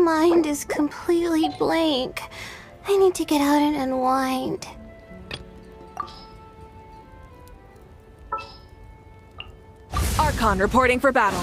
mind is completely blank. I need to get out and unwind. Archon reporting for battle.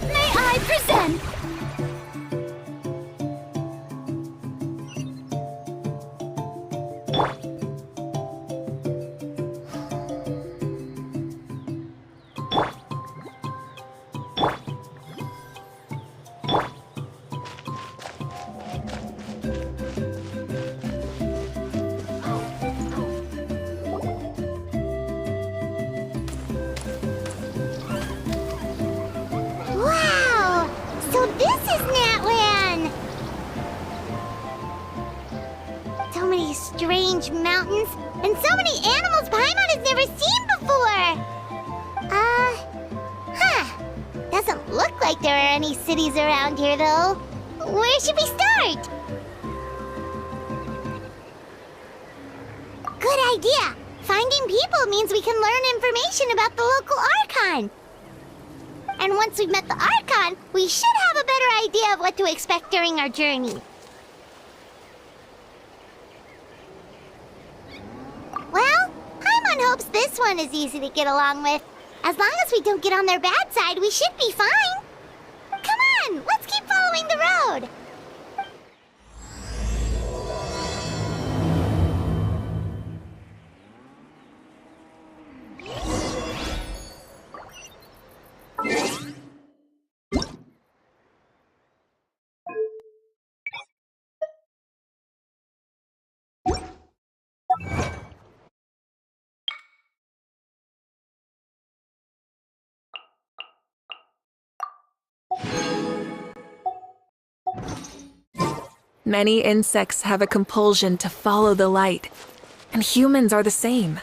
May I present? Wow! So this is Natlan! So many strange mountains, and so many animals Paimon has never seen before! Doesn't look like there are any cities around here, though. Where should we start? Good idea! Finding people means we can learn information about the local Archon. And once we've met the Archon, we should have a better idea of what to expect during our journey. Well, Paimon hopes this one is easy to get along with. As long as we don't get on their bad side, we should be fine. Come on, let's keep following the road. Many insects have a compulsion to follow the light, and humans are the same.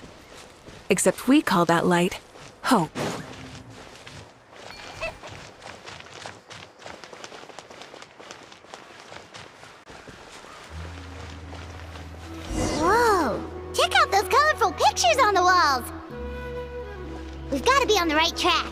Except we call that light hope. Whoa! Check out those colorful pictures on the walls! We've got to be on the right track.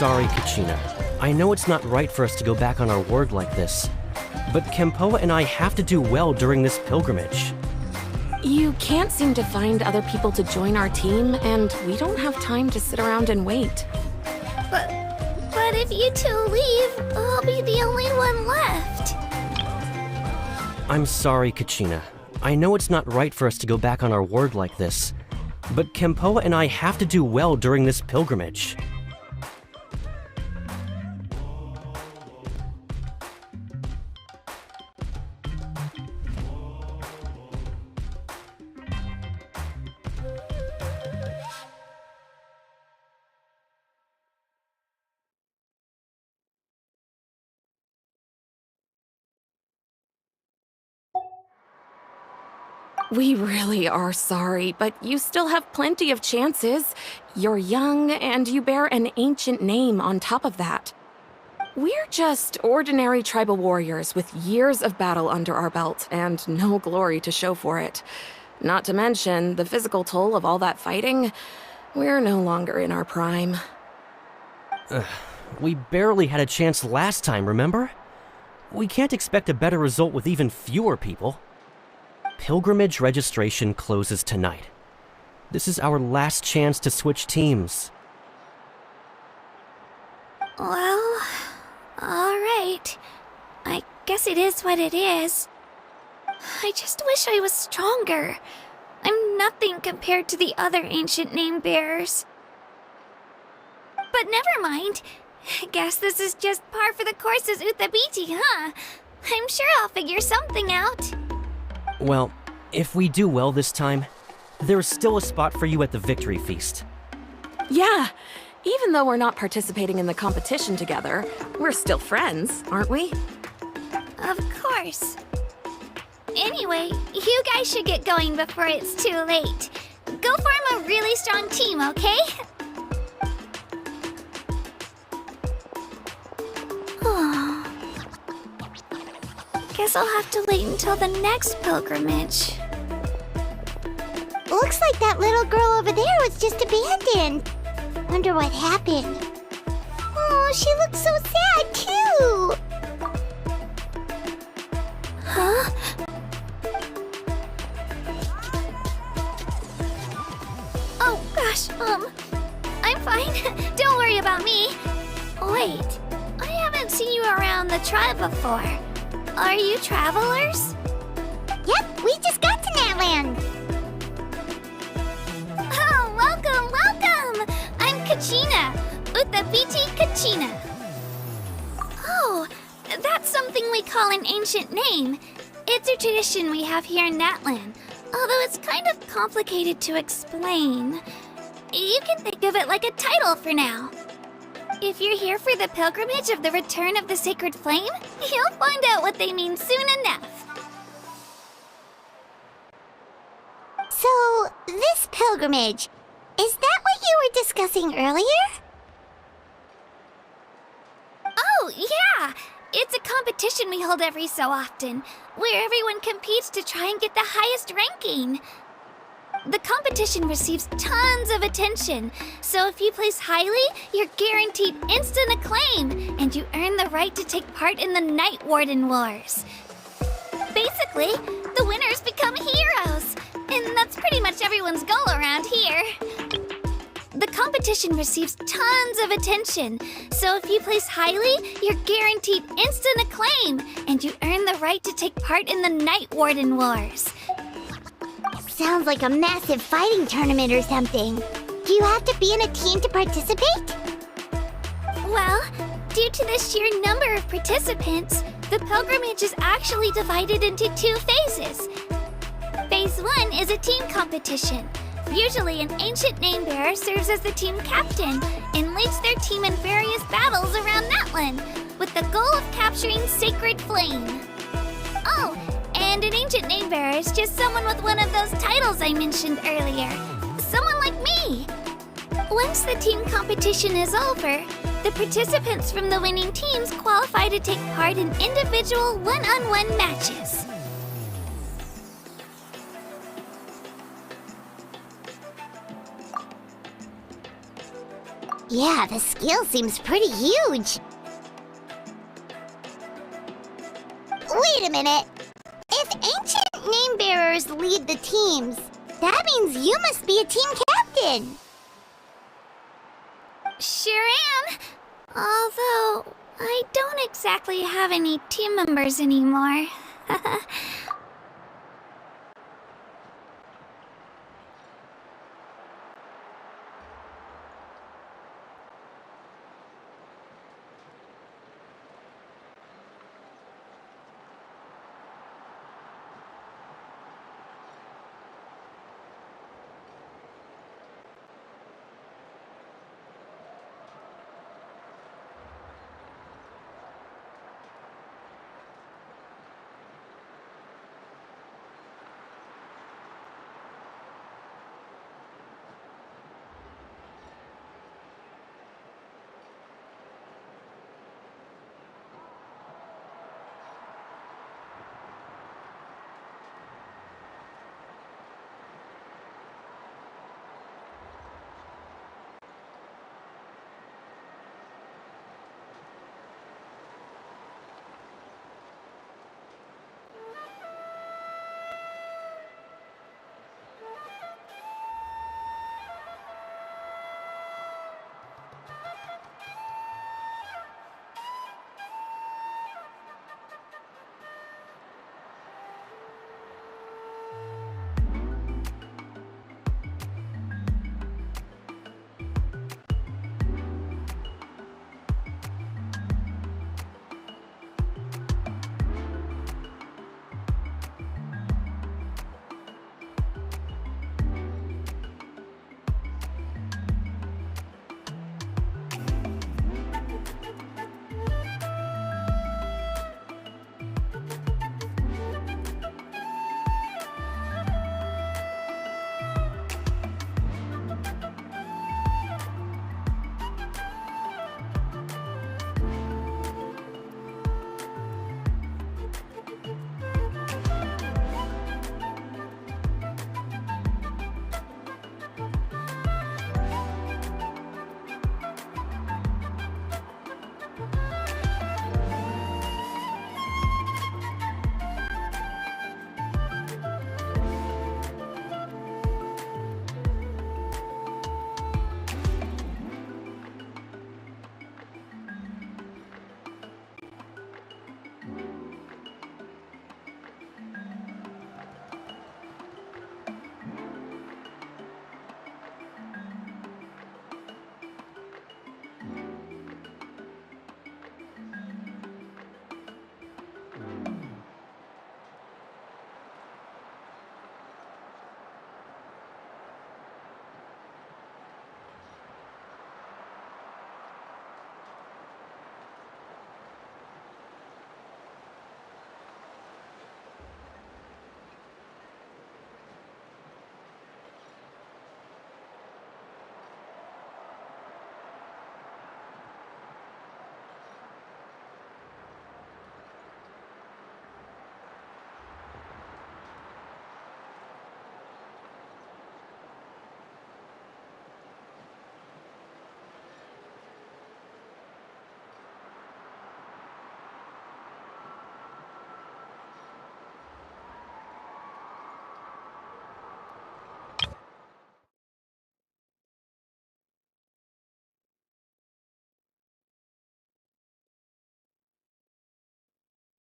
sorry, Kachina. I know it's not right for us to go back on our word like this, but Kempoa and I have to do well during this pilgrimage. You can't seem to find other people to join our team, and we don't have time to sit around and wait. But if you two leave, I'll be the only one left. I'm sorry, Kachina. I know it's not right for us to go back on our word like this, but Kempoa and I have to do well during this pilgrimage. We really are sorry, but you still have plenty of chances. You're young, and you bear an ancient name on top of that. We're just ordinary tribal warriors with years of battle under our belt and no glory to show for it. Not to mention the physical toll of all that fighting. We're no longer in our prime. We barely had a chance last time, remember? We can't expect a better result with even fewer people. Pilgrimage registration closes tonight. This is our last chance to switch teams. Well, alright. I guess it is what it is. I just wish I was stronger. I'm nothing compared to the other ancient name bearers. But never mind. Guess this is just par for the course as Utabiti, huh? I'm sure I'll figure something out. Well, if we do well this time, there's still a spot for you at the victory feast. Yeah, even though we're not participating in the competition together, we're still friends, aren't we? Of course. Anyway, you guys should get going before it's too late. Go form a really strong team, okay? Guess I'll have to wait until the next pilgrimage. Looks like that little girl over there was just abandoned. Wonder what happened. Oh, she looks so sad, too. Huh? Oh, gosh, I'm fine. Don't worry about me. Wait, I haven't seen you around the tribe before. Are you travelers? Yep, we just got to Natlan. Oh, welcome! I'm Kachina, Utabiti Kachina. Oh, that's something we call an ancient name. It's a tradition we have here in Natlan, although it's kind of complicated to explain. You can think of it like a title for now. If you're here for the pilgrimage of the return of the sacred flame, you'll find out what they mean soon enough. So, this pilgrimage, is that what you were discussing earlier? Oh, yeah! It's a competition we hold every so often, where everyone competes to try and get the highest ranking. The competition receives tons of attention, so if you place highly, you're guaranteed instant acclaim, and you earn the right to take part in the Night Warden Wars. Basically, the winners become heroes, and that's pretty much everyone's goal around here. The competition receives tons of attention, so if you place highly, you're guaranteed instant acclaim, and you earn the right to take part in the Night Warden Wars. Sounds like a massive fighting tournament or something. Do you have to be in a team to participate? Well, due to the sheer number of participants, the pilgrimage is actually divided into 2 phases. Phase 1 is a team competition. Usually an ancient name bearer serves as the team captain and leads their team in various battles around Natlan, with the goal of capturing Sacred Flame. Oh, and an ancient name bearer is just someone with one of those titles I mentioned earlier. Someone like me. Once the team competition is over, the participants from the winning teams qualify to take part in individual one-on-one matches. Yeah, the scale seems pretty huge. Wait a minute. If ancient name bearers lead the teams, that means you must be a team captain. Sure am. Although, I don't exactly have any team members anymore.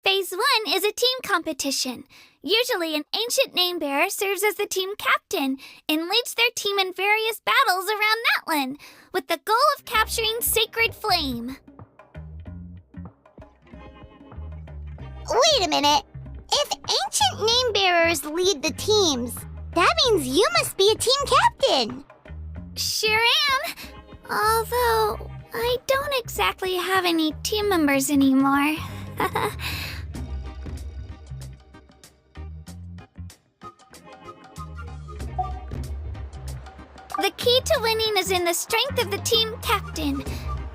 Phase 1 is a team competition. Usually, an ancient name bearer serves as the team captain and leads their team in various battles around Natlan, with the goal of capturing Sacred Flame. Wait a minute. If ancient name bearers lead the teams, that means you must be a team captain. Sure am. Although, I don't exactly have any team members anymore. The key to winning is in the strength of the team captain.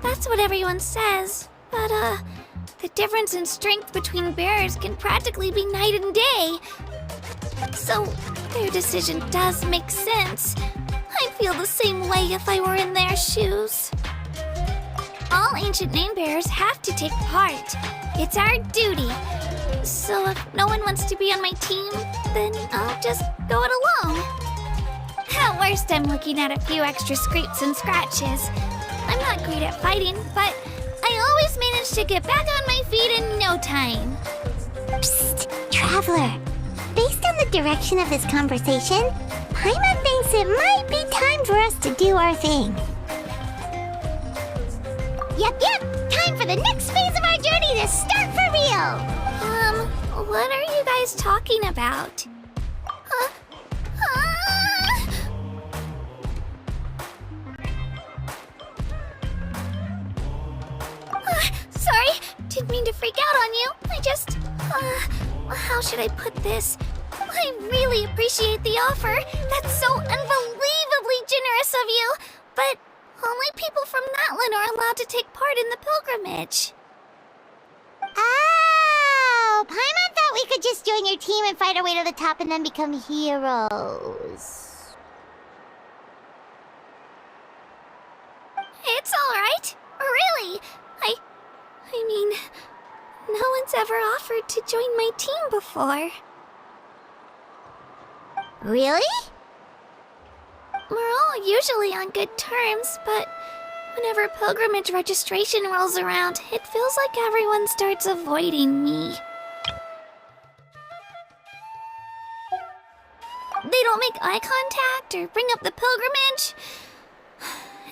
That's what everyone says. But, the difference in strength between bearers can practically be night and day. So, their decision does make sense. I'd feel the same way if I were in their shoes. All ancient name bearers have to take part. It's our duty. So if no one wants to be on my team, then I'll just go it alone. At worst, I'm looking at a few extra scrapes and scratches. I'm not great at fighting, but I always manage to get back on my feet in no time. Psst, Traveler. Based on the direction of this conversation, Paimon thinks it might be time for us to do our thing. Yep, time for the next phase of our journey to start for real! What are you guys talking about? Sorry, didn't mean to freak out on you. I just, how should I put this? I really appreciate the offer. That's so unbelievably generous of you. But only people from Natlan are allowed to take part in the pilgrimage. Oh, Paimon thought we could just join your team and fight our way to the top and then become heroes. It's alright. Really. I mean, no one's ever offered to join my team before. Really? We're all usually on good terms, but whenever pilgrimage registration rolls around, it feels like everyone starts avoiding me. They don't make eye contact or bring up the pilgrimage.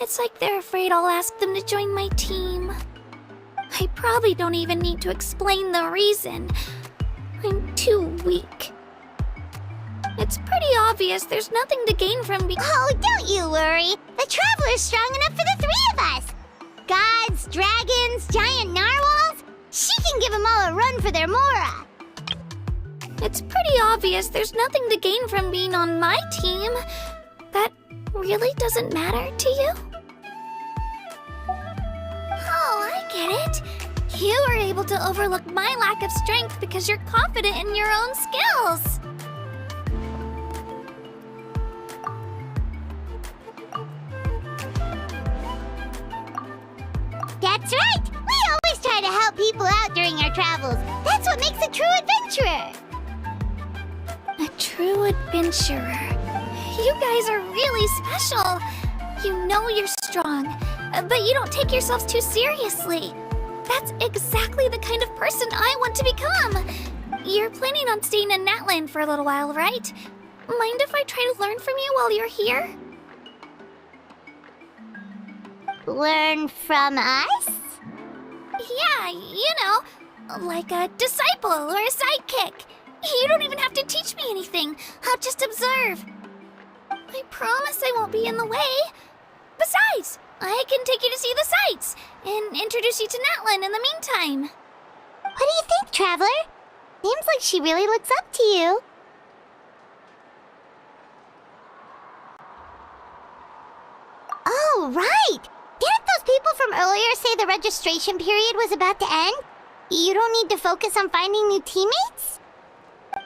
It's like they're afraid I'll ask them to join my team. I probably don't even need to explain the reason. I'm too weak. It's pretty obvious there's nothing to gain from Oh, don't you worry. The Traveler's strong enough for the three of us. Gods, dragons, giant narwhals. She can give them all a run for their Mora. It's pretty obvious there's nothing to gain from being on my team. That really doesn't matter to you? Oh, I get it. You were able to overlook my lack of strength because you're confident in your own skills. That's right! We always try to help people out during our travels. That's what makes a true adventurer. A true adventurer. You guys are really special. You know you're strong, but you don't take yourselves too seriously. That's exactly the kind of person I want to become. You're planning on staying in Natlan for a little while, right? Mind if I try to learn from you while you're here? Learn from us? Yeah, you know, like a disciple or a sidekick. You don't even have to teach me anything. I'll just observe. I promise I won't be in the way. Besides, I can take you to see the sights and introduce you to Natlan in the meantime. What do you think, Traveler? Seems like she really looks up to you. Oh, right! Didn't those people from earlier say the registration period was about to end? You don't need to focus on finding new teammates?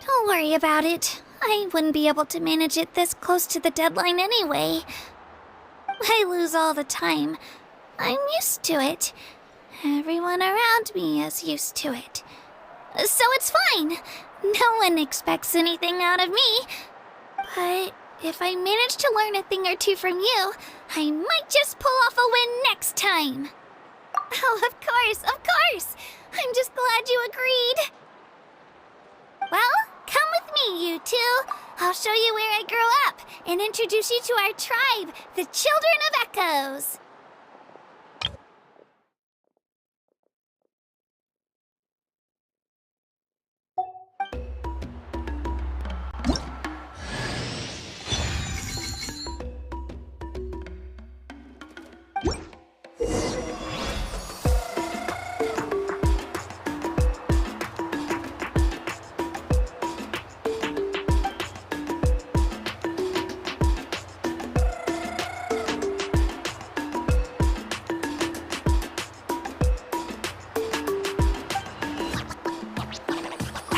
Don't worry about it. I wouldn't be able to manage it this close to the deadline anyway. I lose all the time. I'm used to it. Everyone around me is used to it. So it's fine. No one expects anything out of me. But if I manage to learn a thing or two from you, I might just pull off a win next time. Oh, of course, of course. I'm just glad you agreed. Well, come with me, you two. I'll show you where I grew up and introduce you to our tribe, the Children of Echoes.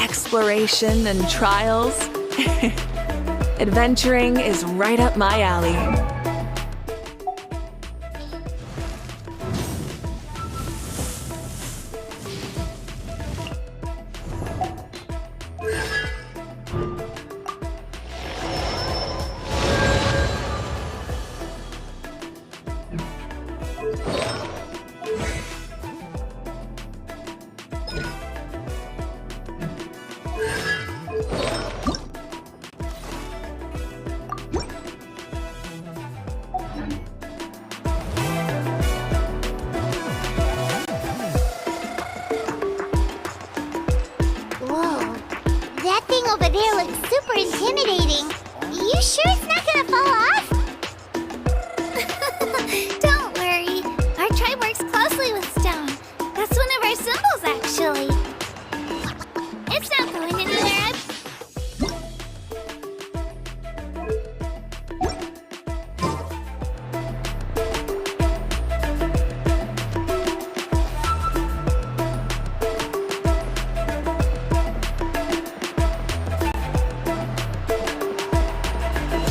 Exploration and trials. Adventuring is right up my alley. over there looks super intimidating. You sure it's not gonna fall off? Don't worry. Our tribe works closely with stone. That's one of our symbols, actually. It's not going anywhere.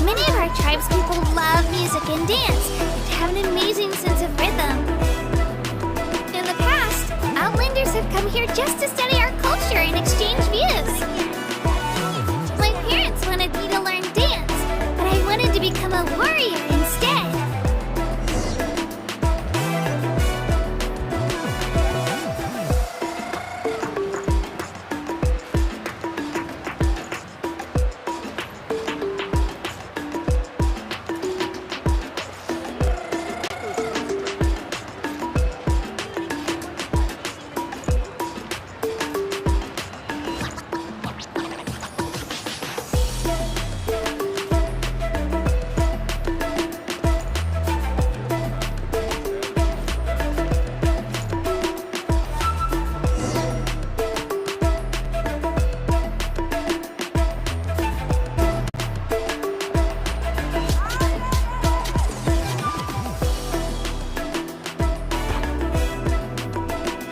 Many of our tribespeople love music and dance and have an amazing sense of rhythm. In the past, Outlanders have come here just to study our culture and exchange views. My parents wanted me to learn dance, but I wanted to become a warrior instead.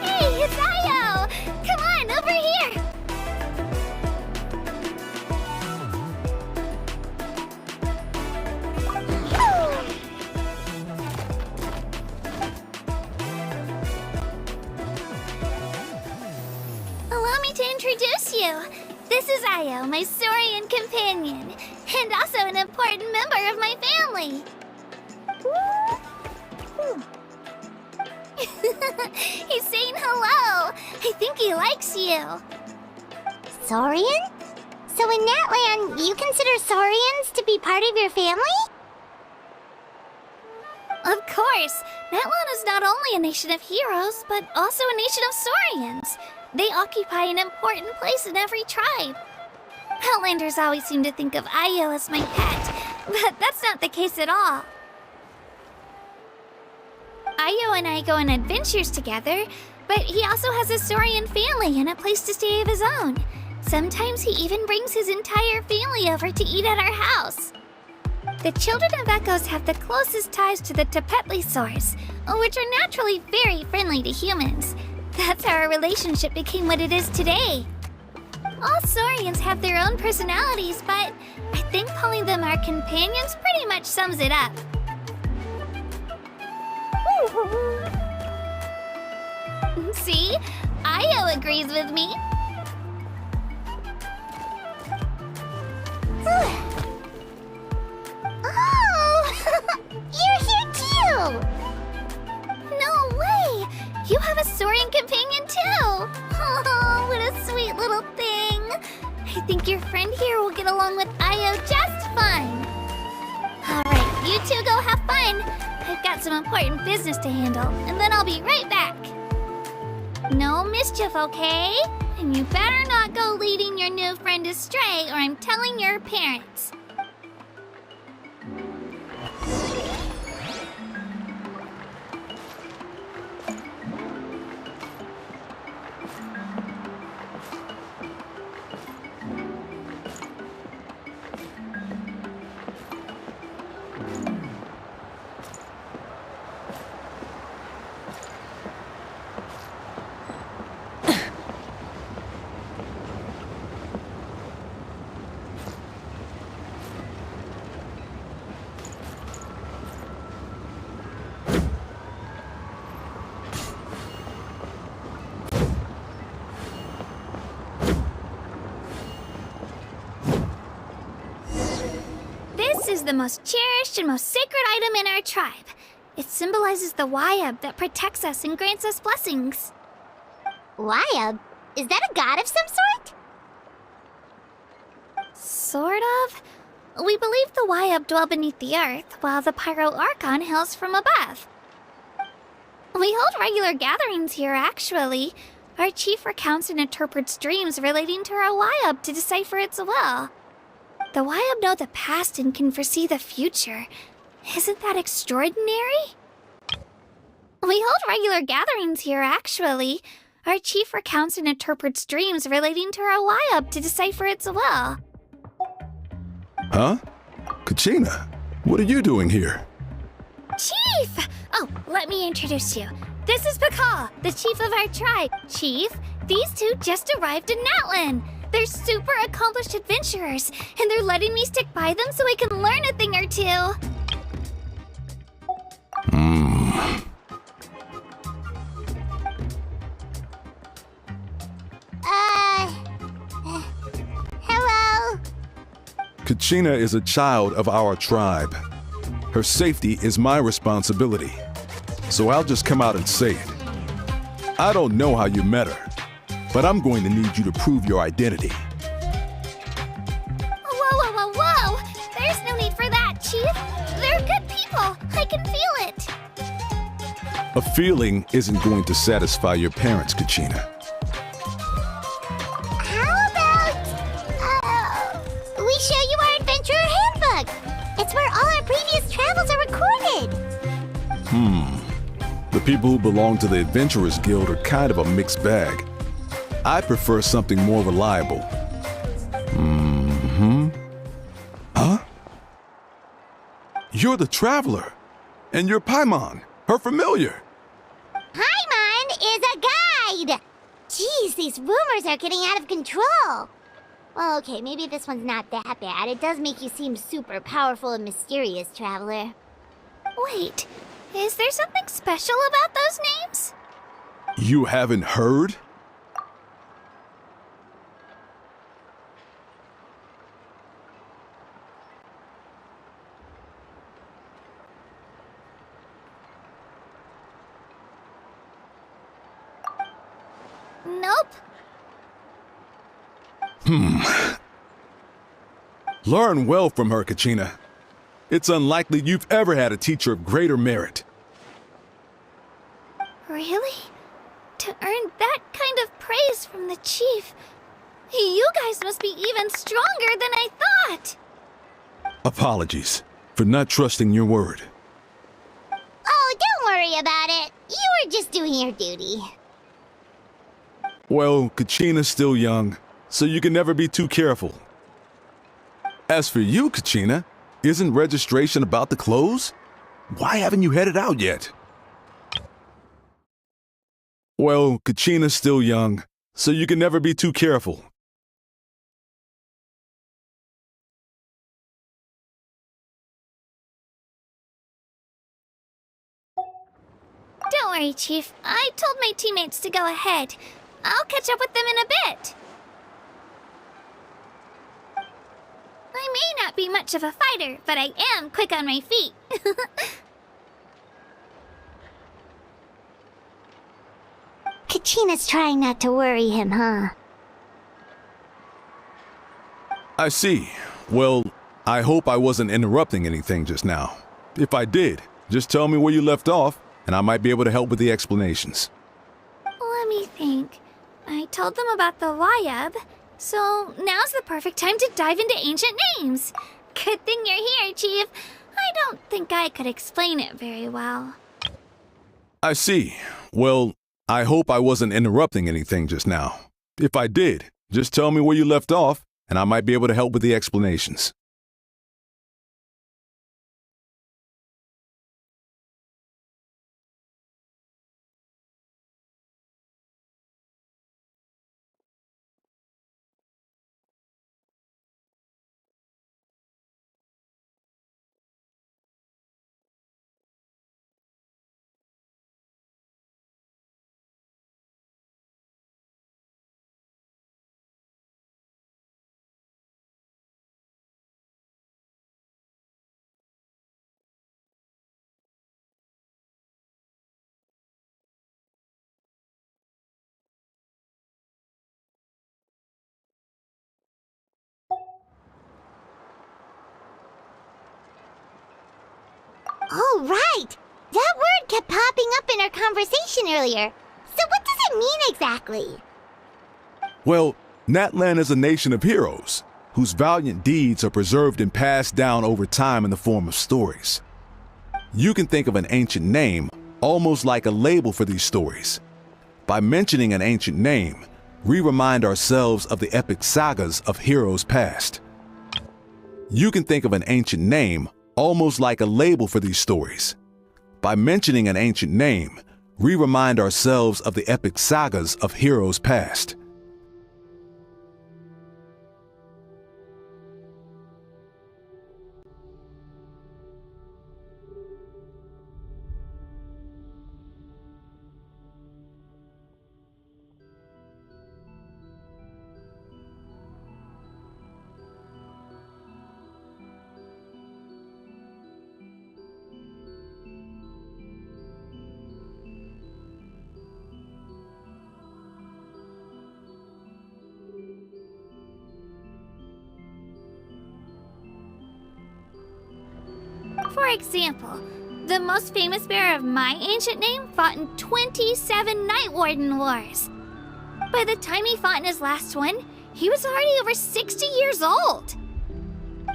Hey, it's Ayo! Come on, over here! Allow me to introduce you. This is Ayo, my Saurian companion, and also an important member of my family. He's saying hello. I think he likes you. Saurian? So in Natlan, you consider Saurians to be part of your family? Of course, Natlan is not only a nation of heroes, but also a nation of Saurians. They occupy an important place in every tribe. Outlanders always seem to think of Ayo as my pet, but that's not the case at all. Ayo and I go on adventures together, but he also has a Saurian family and a place to stay of his own. Sometimes he even brings his entire family over to eat at our house. The children of Echoes have the closest ties to the Tepetlisaurs, which are naturally very friendly to humans. That's how our relationship became what it is today. All Saurians have their own personalities, but I think calling them our companions pretty much sums it up. See? Ayo agrees with me. Oh! You're here too! No way! You have a Saurian companion too! Oh, what a sweet little thing! I think your friend here will get along with Ayo just fine. Alright, you two go have fun. I've got some important business to handle, and then I'll be right back. No mischief, okay? And you better not go leading your new friend astray, or I'm telling your parents. This is the most cherished and most sacred item in our tribe. It symbolizes the Wayab that protects us and grants us blessings. Wayab? Is that a god of some sort? Sort of. We believe the Wayab dwell beneath the earth, while the Pyro Archon hails from above. We hold regular gatherings here, actually. Our chief recounts and interprets dreams relating to our Wyab to decipher its will. The Wyab know the past and can foresee the future. Isn't that extraordinary? We hold regular gatherings here, actually. Our chief recounts and interprets dreams relating to our Wyab to decipher its will. Huh? Kachina, what are you doing here? Chief! Oh, let me introduce you. This is Pakal, the chief of our tribe. Chief, these two just arrived in Natlan. They're super accomplished adventurers, and they're letting me stick by them so I can learn a thing or two. Hello? Kachina is a child of our tribe. Her safety is my responsibility. So I'll just come out and say it. I don't know how you met her, but I'm going to need you to prove your identity. Whoa! There's no need for that, Chief. They're good people. I can feel it. A feeling isn't going to satisfy your parents, Kachina. How about, we show you our adventurer handbook? It's where all our previous travels are recorded. The people who belong to the Adventurers Guild are kind of a mixed bag. I prefer something more reliable. Huh? You're the Traveler, and you're Paimon, her familiar. Paimon is a guide! Jeez, these rumors are getting out of control. Well, okay, maybe this one's not that bad. It does make you seem super powerful and mysterious, Traveler. Wait, is there something special about those names? You haven't heard? Nope. Learn well from her, Kachina. It's unlikely you've ever had a teacher of greater merit. Really? To earn that kind of praise from the chief, you guys must be even stronger than I thought. Apologies for not trusting your word. Oh, don't worry about it. You were just doing your duty. Well, Kachina's still young, so you can never be too careful. As for you, Kachina, isn't registration about to close? Why haven't you headed out yet? Well, Kachina's still young, so you can never be too careful. Don't worry, Chief. I told my teammates to go ahead. I'll catch up with them in a bit. I may not be much of a fighter, but I am quick on my feet. Kachina's trying not to worry him, huh? I see. Well, I hope I wasn't interrupting anything just now. If I did, just tell me where you left off, and I might be able to help with the explanations. Let me think. I told them about the Wyab, so now's the perfect time to dive into ancient names. Good thing you're here, Chief. I don't think I could explain it very well. I see. Well, I hope I wasn't interrupting anything just now. If I did, just tell me where you left off, and I might be able to help with the explanations. Oh, right! That word kept popping up in our conversation earlier. So what does that mean exactly? Well, Natlan is a nation of heroes whose valiant deeds are preserved and passed down over time in the form of stories. You can think of an ancient name almost like a label for these stories. By mentioning an ancient name, we remind ourselves of the epic sagas of heroes past. You can think of an ancient name almost like a label for these stories. By mentioning an ancient name, we remind ourselves of the epic sagas of heroes past. For example, the most famous bearer of my ancient name fought in 27 Night Warden Wars. By the time he fought in his last one, he was already over 60 years old.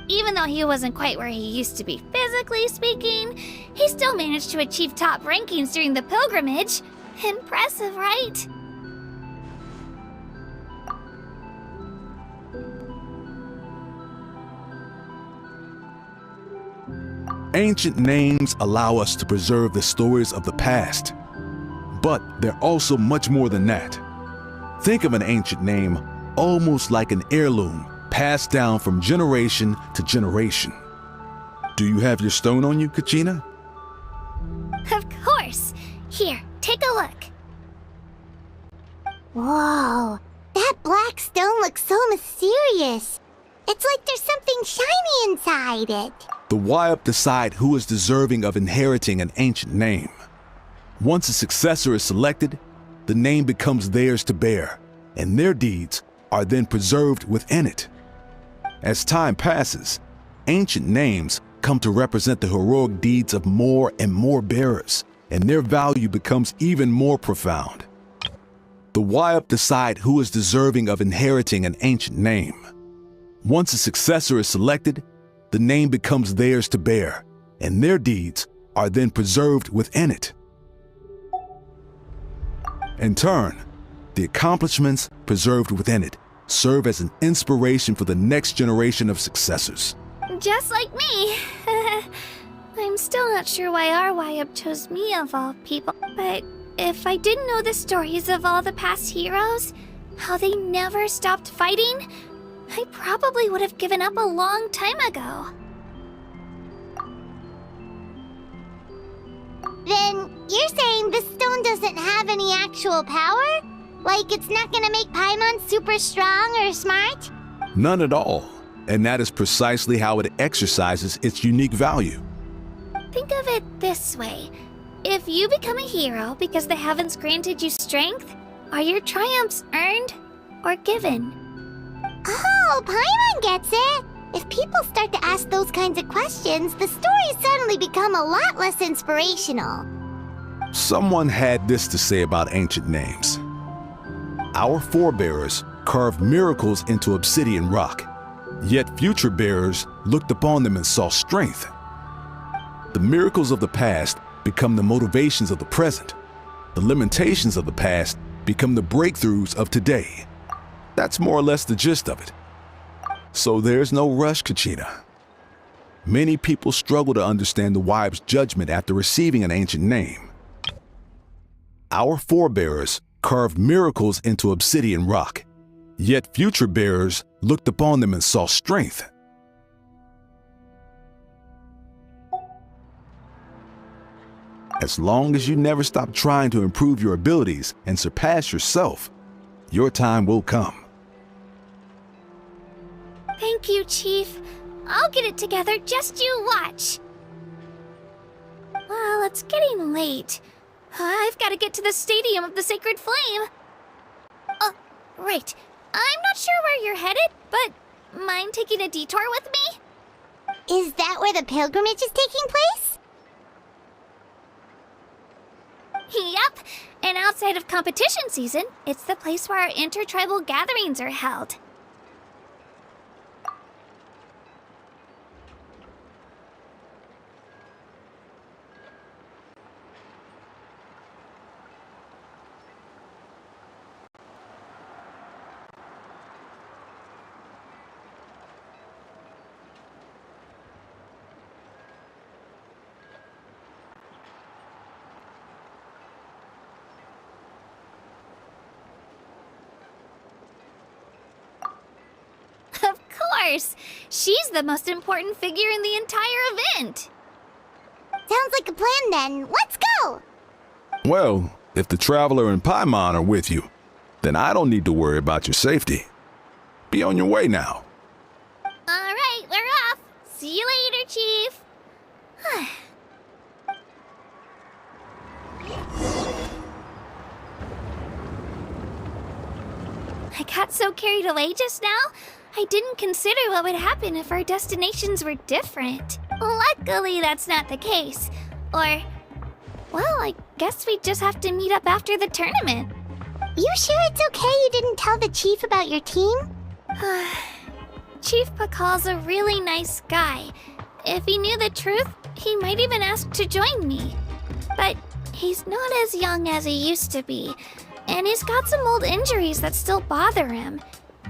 Even though he wasn't quite where he used to be physically speaking, he still managed to achieve top rankings during the pilgrimage. Impressive, right? Ancient names allow us to preserve the stories of the past, but they're also much more than that. Think of an ancient name almost like an heirloom passed down from generation to generation. Do you have your stone on you, Kachina? Of course. Here, take a look. Whoa, that black stone looks so mysterious. It's like there's something shiny inside it. The Wayup decide who is deserving of inheriting an ancient name. Once a successor is selected, the name becomes theirs to bear, and their deeds are then preserved within it. As time passes, ancient names come to represent the heroic deeds of more and more bearers, and their value becomes even more profound. The Wayup decide who is deserving of inheriting an ancient name. Once a successor is selected, the name becomes theirs to bear, and their deeds are then preserved within it. In turn, the accomplishments preserved within it serve as an inspiration for the next generation of successors. Just like me. I'm still not sure why our Wayup chose me of all people, but if I didn't know the stories of all the past heroes, how they never stopped fighting, I probably would have given up a long time ago. Then you're saying this stone doesn't have any actual power? Like it's not gonna make Paimon super strong or smart? None at all, and that is precisely how it exercises its unique value. Think of it this way. If you become a hero because the heavens granted you strength, are your triumphs earned or given? Oh, Paimon gets it! If people start to ask those kinds of questions, the stories suddenly become a lot less inspirational. Someone had this to say about ancient names. Our forebears carved miracles into obsidian rock, yet future bearers looked upon them and saw strength. The miracles of the past become the motivations of the present. The limitations of the past become the breakthroughs of today. That's more or less the gist of it. So there's no rush, Kachina. Many people struggle to understand the Wayup's judgment after receiving an ancient name. Our forebears carved miracles into obsidian rock, yet future bearers looked upon them and saw strength. As long as you never stop trying to improve your abilities and surpass yourself, your time will come. Thank you, Chief. I'll get it together, just you watch. Well, it's getting late. I've got to get to the Stadium of the Sacred Flame. Right. I'm not sure where you're headed, but mind taking a detour with me? Is that where the pilgrimage is taking place? Yep, and outside of competition season, it's the place where our intertribal gatherings are held. Of course! She's the most important figure in the entire event! Sounds like a plan then. Let's go! Well, if the Traveler and Paimon are with you, then I don't need to worry about your safety. Be on your way now. Alright, we're off! See you later, Chief! I got so carried away just now, I didn't consider what would happen if our destinations were different. Luckily, that's not the case. Or, well, I guess we just have to meet up after the tournament. You sure it's okay you didn't tell the chief about your team? Chief Pakal's a really nice guy. If he knew the truth, he might even ask to join me. But he's not as young as he used to be, and he's got some old injuries that still bother him.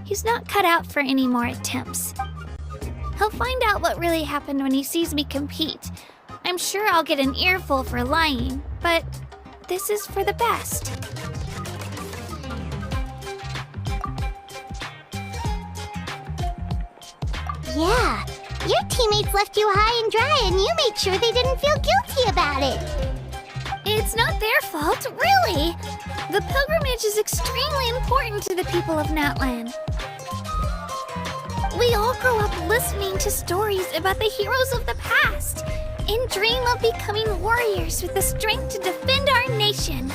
He's not cut out for any more attempts. He'll find out what really happened when he sees me compete. I'm sure I'll get an earful for lying, but this is for the best. Yeah, your teammates left you high and dry and you made sure they didn't feel guilty about it. It's not their fault, really! The pilgrimage is extremely important to the people of Natlan. We all grow up listening to stories about the heroes of the past and dream of becoming warriors with the strength to defend our nation.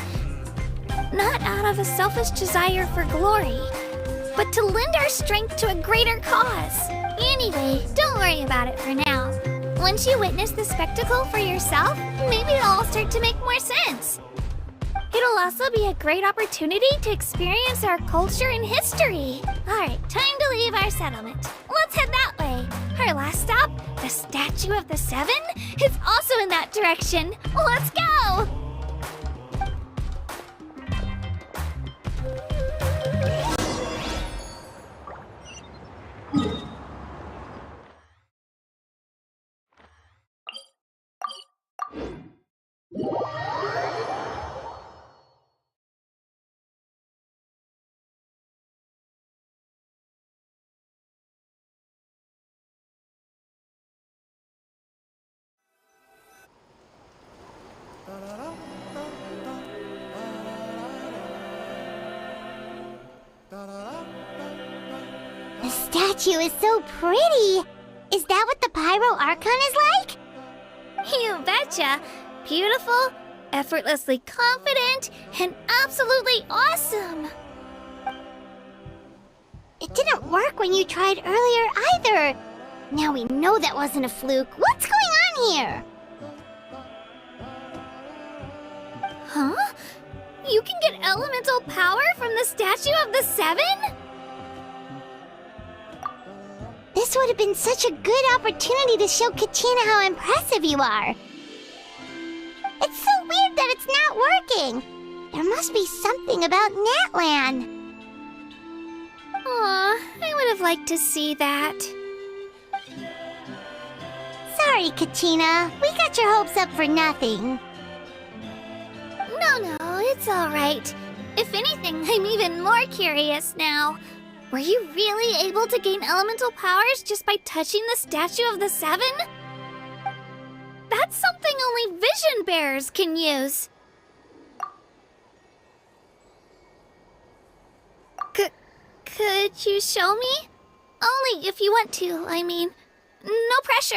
Not out of a selfish desire for glory, but to lend our strength to a greater cause. Anyway, don't worry about it for now. Once you witness the spectacle for yourself, maybe it'll all start to make more sense. It'll also be a great opportunity to experience our culture and history. Alright, time to leave our settlement. Let's head that way. Our last stop, the Statue of the Seven, is also in that direction. Let's go! The statue is so pretty. Is that what the Pyro Archon is like? You betcha! Beautiful, effortlessly confident, and absolutely awesome! It didn't work when you tried earlier either. Now we know that wasn't a fluke. What's going on here? Huh? You can get elemental power from the Statue of the Seven? This would have been such a good opportunity to show Kachina how impressive you are. It's so weird that it's not working. There must be something about Natlan. Aw, I would have liked to see that. Sorry, Kachina. We got your hopes up for nothing. No, it's alright. If anything, I'm even more curious now. Were you really able to gain elemental powers just by touching the Statue of the Seven? That's something only vision bearers can use. Could you show me? Only if you want to, I mean. No pressure.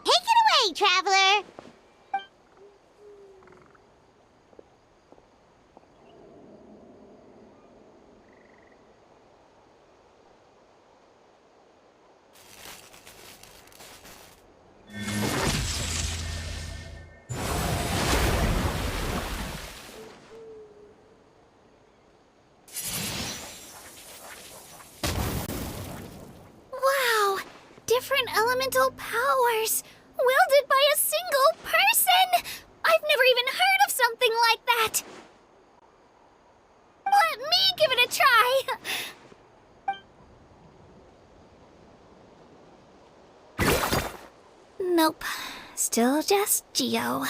Take it away, Traveler! different elemental powers, wielded by a single person! I've never even heard of something like that! Let me give it a try! Nope. Still just Geo.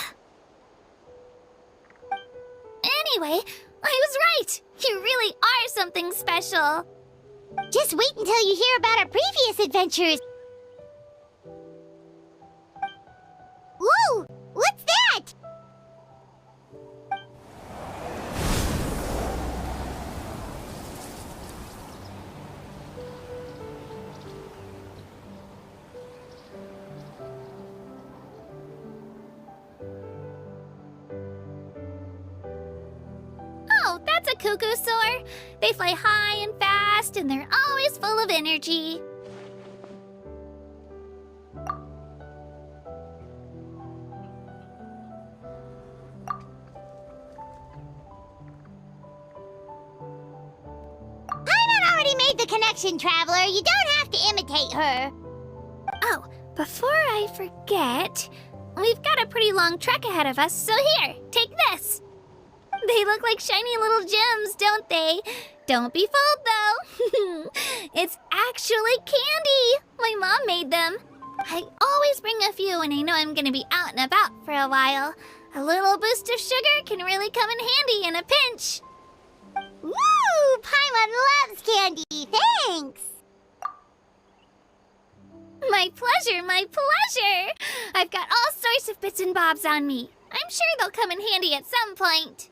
Anyway, I was right! You really are something special! Just wait until you hear about our previous adventures. Whoa! What's that? Oh, that's a cuckoo soar. They fly high and fast, and they're always full of energy. Paimon already made the connection, Traveler. You don't have to imitate her. Oh, before I forget, we've got a pretty long trek ahead of us, so here, take this. They look like shiny little gems, don't they? Don't be fooled, though. It's actually candy. My mom made them. I always bring a few when I know I'm gonna be out and about for a while. A little boost of sugar can really come in handy in a pinch. Woo! Paimon loves candy. Thanks. My pleasure, my pleasure. I've got all sorts of bits and bobs on me. I'm sure they'll come in handy at some point.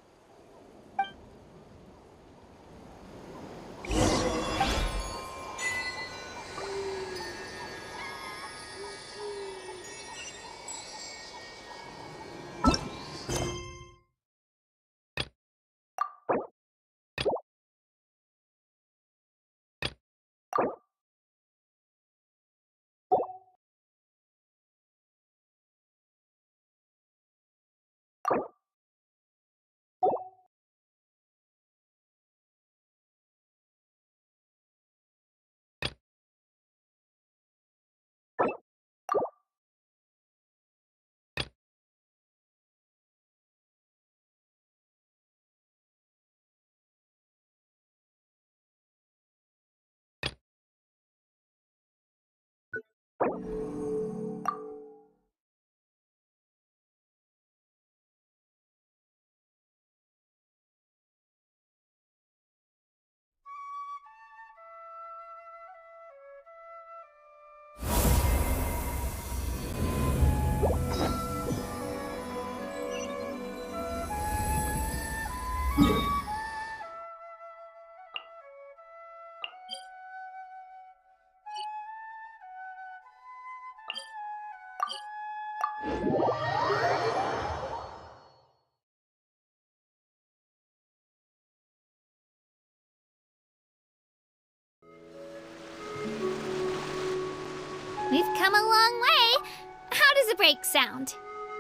We've come a long way. How does a break sound?